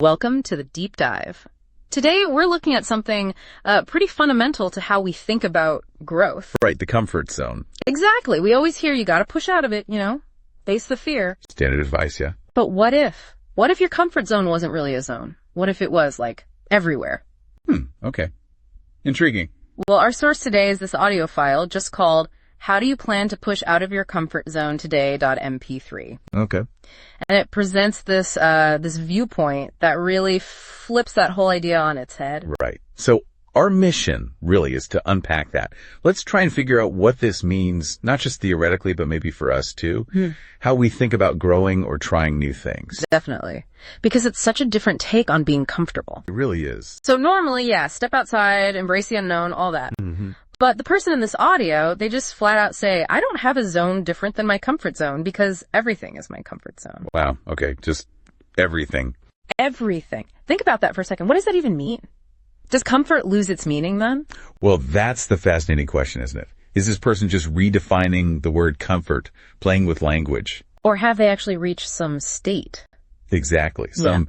Welcome to the Deep Dive. Today, we're looking at something pretty fundamental to how we think about growth. Right, the comfort zone. Exactly. We always hear you gotta push out of it, face the fear. Standard advice, yeah. But what if? What if your comfort zone wasn't really a zone? What if it was, everywhere? Okay. Intriguing. Well, our source today is this audio file just called How Do You Plan to Push Out of Your Comfort Zone Today.mp3. Okay. And it presents this viewpoint that really flips that whole idea on its head. Right. So our mission really is to unpack that. Let's try and figure out what this means, not just theoretically, but maybe for us too. How we think about growing or trying new things. Definitely. Because it's such a different take on being comfortable. It really is. So normally, step outside, embrace the unknown, all that. But the person in this audio, they just flat out say, I don't have a zone different than my comfort zone because everything is my comfort zone. Wow. Okay. Just everything. Everything. Think about that for a second. What does that even mean? Does comfort lose its meaning then? Well, that's the fascinating question, isn't it? Is this person just redefining the word comfort, playing with language? Or have they actually reached some state? Exactly. Some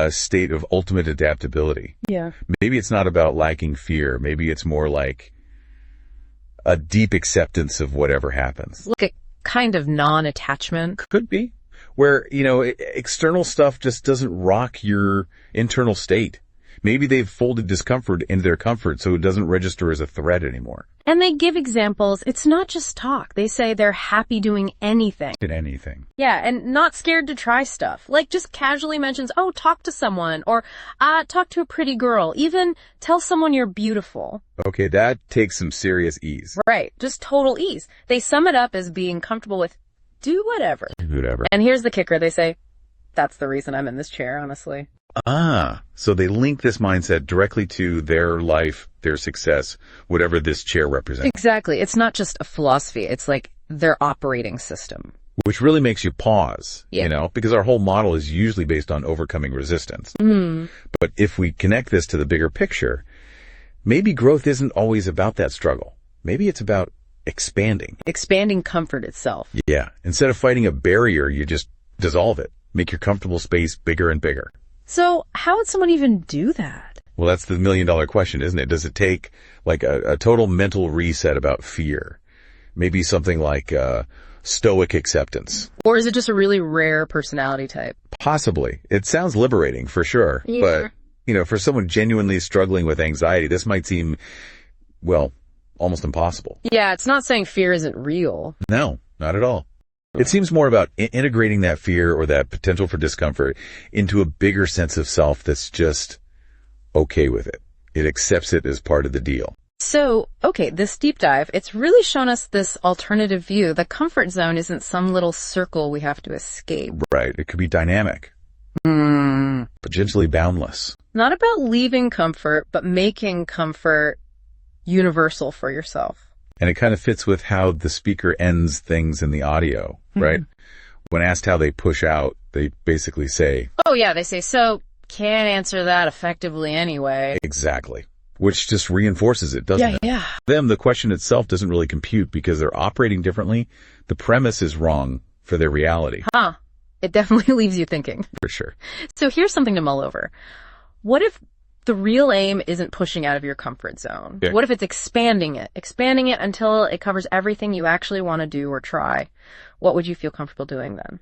state of ultimate adaptability. Yeah. Maybe it's not about lacking fear. Maybe it's more like a deep acceptance of whatever happens. Like a kind of non-attachment. Could be. Where, external stuff just doesn't rock your internal state. Maybe they've folded discomfort into their comfort so it doesn't register as a threat anymore. And they give examples. It's not just talk. They say they're happy doing anything. In anything. Yeah, and not scared to try stuff. Like just casually mentions, oh, talk to someone, or talk to a pretty girl. Even tell someone you're beautiful. Okay, that takes some serious ease. Right, just total ease. They sum it up as being comfortable with do whatever. Whatever. And here's the kicker. They say, that's the reason I'm in this chair, honestly. So they link this mindset directly to their life, their success, whatever this chair represents. Exactly. It's not just a philosophy. It's like their operating system. Which really makes you pause, because our whole model is usually based on overcoming resistance. But if we connect this to the bigger picture, maybe growth isn't always about that struggle. Maybe it's about expanding. Expanding comfort itself. Yeah. Instead of fighting a barrier, you just dissolve it. Make your comfortable space bigger and bigger. So how would someone even do that? Well, that's the million-dollar question, isn't it? Does it take like a total mental reset about fear? Maybe something like stoic acceptance. Or is it just a really rare personality type? Possibly. It sounds liberating for sure. Yeah. But, for someone genuinely struggling with anxiety, this might seem, almost impossible. Yeah, it's not saying fear isn't real. No, not at all. It seems more about integrating that fear or that potential for discomfort into a bigger sense of self that's just okay with it. It accepts it as part of the deal. So, this deep dive, it's really shown us this alternative view. The comfort zone isn't some little circle we have to escape. Right. It could be dynamic. Potentially boundless. Not about leaving comfort, but making comfort universal for yourself. And it kind of fits with how the speaker ends things in the audio, right? When asked how they push out, they basically say, oh yeah, they say, so can't answer that effectively anyway. Exactly. Which just reinforces it, doesn't it? Yeah. Them, the question itself doesn't really compute because they're operating differently. The premise is wrong for their reality. It definitely leaves you thinking. For sure. So here's something to mull over. What if the real aim isn't pushing out of your comfort zone? Yeah. What if it's expanding it until it covers everything you actually want to do or try? What would you feel comfortable doing then?